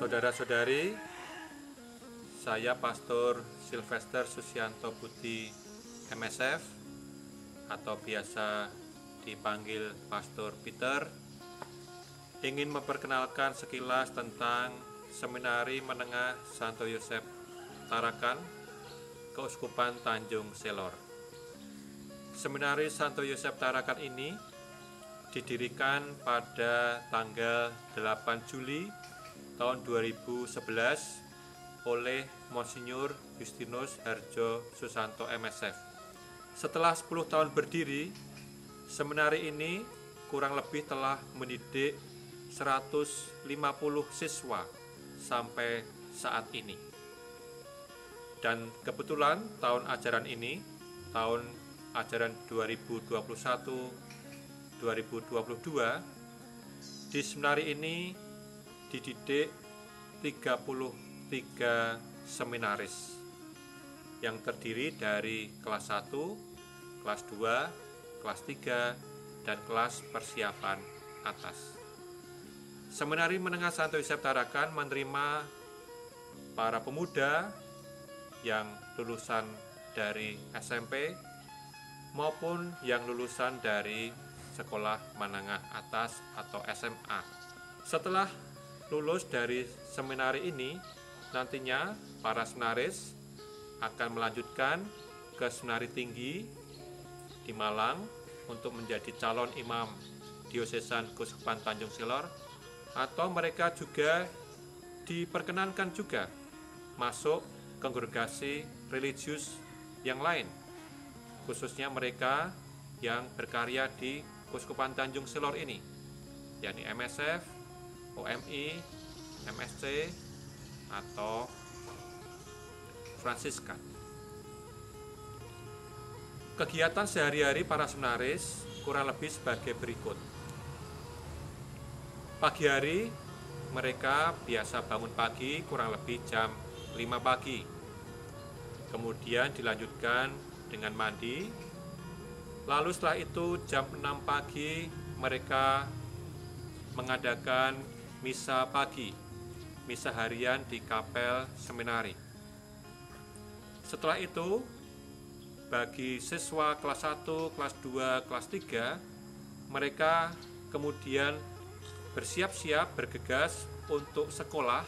Saudara-saudari, saya Pastor Sylvester Susianto Budi MSF atau biasa dipanggil Pastor Peter, ingin memperkenalkan sekilas tentang Seminari Menengah Santo Yosef Tarakan, Keuskupan Tanjung Selor. Seminari Santo Yosef Tarakan ini didirikan pada tanggal 8 Juli tahun 2011 oleh Monsinyur Justinus Harjo Susanto MSF. Setelah 10 tahun berdiri, seminari ini kurang lebih telah mendidik 150 siswa sampai saat ini. Dan kebetulan tahun ajaran ini, tahun ajaran 2021-2022, di seminari ini dididik 33 seminaris yang terdiri dari kelas 1, kelas 2, kelas 3, dan kelas persiapan atas. Seminari Menengah Santo Yosef Tarakan menerima para pemuda yang lulusan dari SMP maupun yang lulusan dari sekolah menengah atas atau SMA. Setelah lulus dari seminari ini, nantinya para seminaris akan melanjutkan ke seminari tinggi di Malang untuk menjadi calon imam diosesan Keuskupan Tanjung Selor, atau mereka juga diperkenankan juga masuk kongregasi religius yang lain, khususnya mereka yang berkarya di Keuskupan Tanjung Selor ini, yakni MSF, OMI, MSC, atau Fransiskan. Kegiatan sehari-hari para seminaris kurang lebih sebagai berikut. Pagi hari mereka biasa bangun pagi kurang lebih jam 5 pagi. Kemudian dilanjutkan dengan mandi. Lalu setelah itu jam 6 pagi mereka mengadakan misa pagi, misa harian di kapel seminari. Setelah itu, bagi siswa kelas 1, kelas 2, kelas 3, mereka kemudian bersiap-siap bergegas untuk sekolah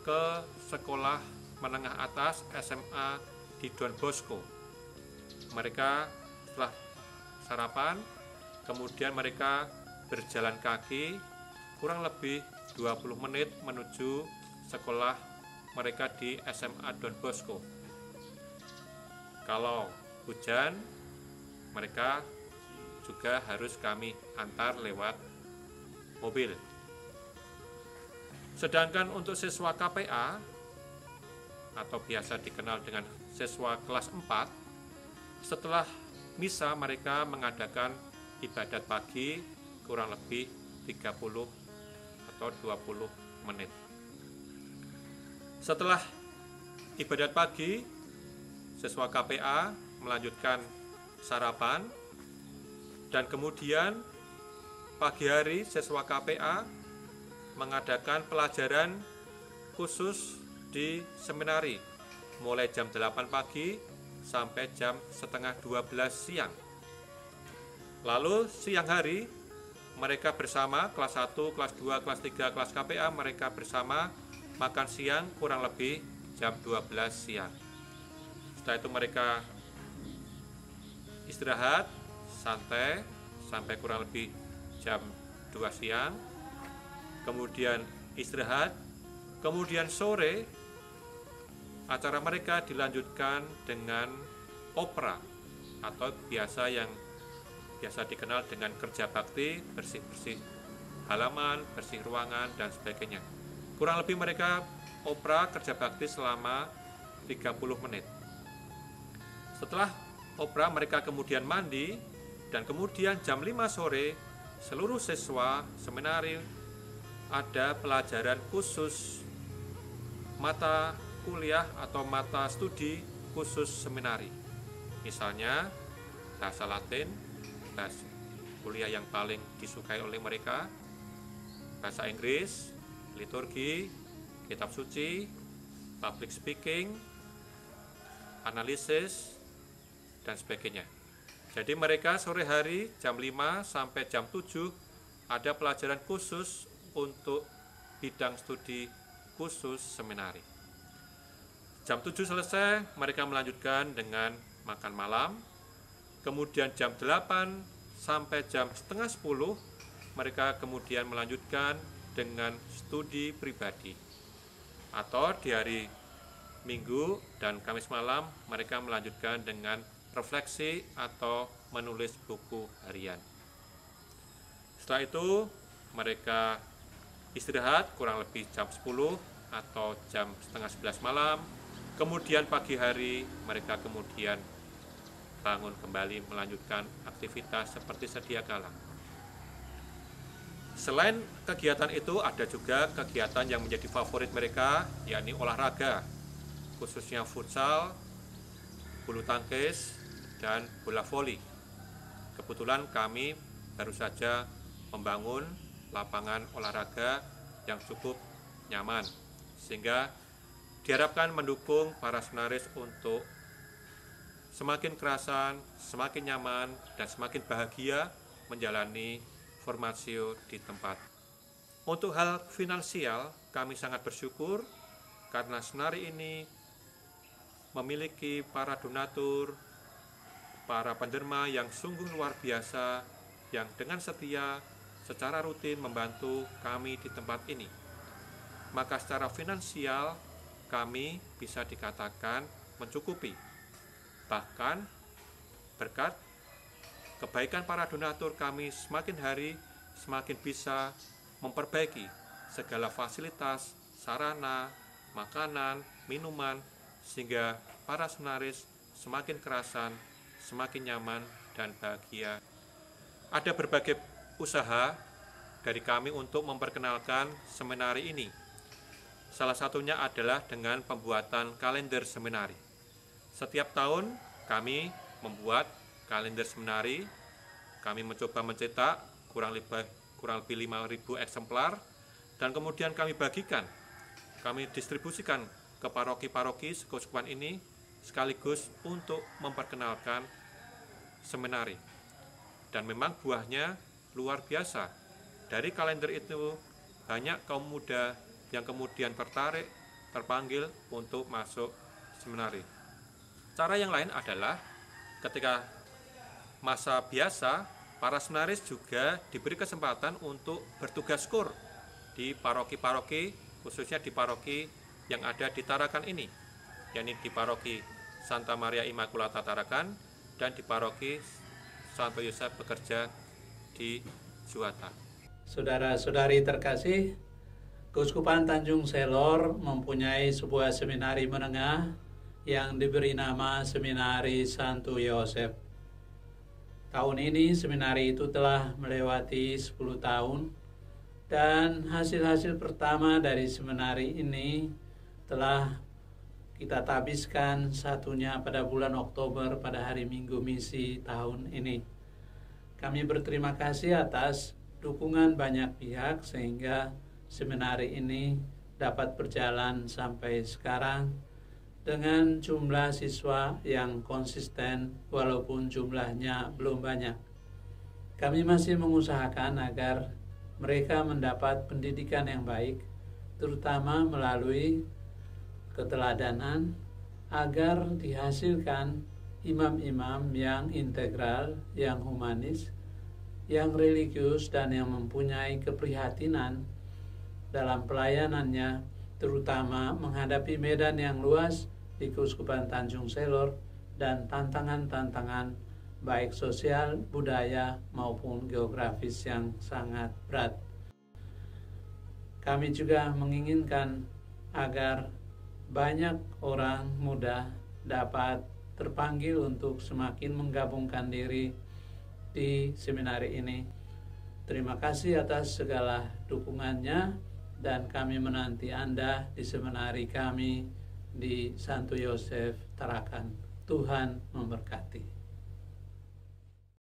ke sekolah menengah atas SMA di Don Bosco. Mereka setelah sarapan, kemudian mereka berjalan kaki kurang lebih 20 menit menuju sekolah mereka di SMA Don Bosco. Kalau hujan, mereka juga harus kami antar lewat mobil. Sedangkan untuk siswa KPA atau biasa dikenal dengan siswa kelas 4, setelah misa mereka mengadakan ibadat pagi kurang lebih 30 atau 20 menit. Setelah ibadat pagi, siswa KPA melanjutkan sarapan, dan kemudian pagi hari siswa KPA mengadakan pelajaran khusus di seminari mulai jam 8 pagi sampai jam setengah 12 siang. Lalu siang hari mereka bersama kelas 1, kelas 2, kelas 3, kelas KPA, mereka bersama makan siang kurang lebih jam 12 siang. Setelah itu mereka istirahat santai sampai kurang lebih jam 2 siang. Kemudian istirahat. Kemudian sore acara mereka dilanjutkan dengan opera atau biasa dikenal dengan kerja bakti, bersih-bersih halaman, bersih ruangan, dan sebagainya. Kurang lebih mereka opera kerja bakti selama 30 menit. Setelah opera mereka kemudian mandi, dan kemudian jam 5 sore seluruh siswa seminari ada pelajaran khusus mata kuliah atau mata studi khusus seminari. Misalnya bahasa Latin, kuliah yang paling disukai oleh mereka, bahasa Inggris, liturgi, kitab suci, public speaking, analisis, dan sebagainya. Jadi mereka sore hari jam 5 sampai jam 7 ada pelajaran khusus untuk bidang studi khusus seminari. Jam 7 selesai, mereka melanjutkan dengan makan malam. Kemudian jam 8 sampai jam setengah 10, mereka kemudian melanjutkan dengan studi pribadi. Atau di hari Minggu dan Kamis malam, mereka melanjutkan dengan refleksi atau menulis buku harian. Setelah itu, mereka istirahat kurang lebih jam 10 atau jam setengah 11 malam. Kemudian pagi hari mereka kemudian bangun kembali melanjutkan aktivitas seperti sedia kala. Selain kegiatan itu ada juga kegiatan yang menjadi favorit mereka, yakni olahraga, khususnya futsal, bulu tangkis, dan bola voli. Kebetulan kami baru saja membangun lapangan olahraga yang cukup nyaman, sehingga diharapkan mendukung para seminaris untuk semakin kerasan, semakin nyaman, dan semakin bahagia menjalani formasio di tempat. Untuk hal finansial, kami sangat bersyukur karena seminari ini memiliki para donatur, para penderma yang sungguh luar biasa, yang dengan setia secara rutin membantu kami di tempat ini. Maka secara finansial kami bisa dikatakan mencukupi. Bahkan berkat kebaikan para donatur, kami semakin hari semakin bisa memperbaiki segala fasilitas, sarana, makanan, minuman, sehingga para seminaris semakin kerasan, semakin nyaman, dan bahagia. Ada berbagai usaha dari kami untuk memperkenalkan seminari ini. Salah satunya adalah dengan pembuatan kalender seminari. Setiap tahun kami membuat kalender seminari. Kami mencoba mencetak kurang lebih 5.000 eksemplar, dan kemudian kami bagikan, kami distribusikan ke paroki-paroki sekeuskupan ini sekaligus untuk memperkenalkan seminari. Dan memang buahnya luar biasa. Dari kalender itu banyak kaum muda yang kemudian tertarik, terpanggil untuk masuk seminari. Cara yang lain adalah ketika masa biasa, para seminaris juga diberi kesempatan untuk bertugas kur di paroki-paroki, khususnya di paroki yang ada di Tarakan ini, yakni di paroki Santa Maria Immaculata Tarakan dan di paroki Santo Yosef Bekerja di Juwata. Saudara-saudari terkasih, Keuskupan Tanjung Selor mempunyai sebuah seminari menengah yang diberi nama Seminari Santo Yosef. Tahun ini seminari itu telah melewati 10 tahun, dan hasil-hasil pertama dari seminari ini telah kita tabiskan satunya pada bulan Oktober pada hari Minggu Misi tahun ini. Kami berterima kasih atas dukungan banyak pihak sehingga seminari ini dapat berjalan sampai sekarang dengan jumlah siswa yang konsisten walaupun jumlahnya belum banyak. Kami masih mengusahakan agar mereka mendapat pendidikan yang baik, terutama melalui keteladanan, agar dihasilkan imam-imam yang integral, yang humanis, yang religius, dan yang mempunyai keprihatinan dalam pelayanannya, terutama menghadapi medan yang luas di Keuskupan Tanjung Selor dan tantangan-tantangan baik sosial, budaya, maupun geografis yang sangat berat. Kami juga menginginkan agar banyak orang muda dapat terpanggil untuk semakin menggabungkan diri di seminari ini. Terima kasih atas segala dukungannya, dan kami menanti Anda di seminari kami di Santo Yosef Tarakan. Tuhan memberkati.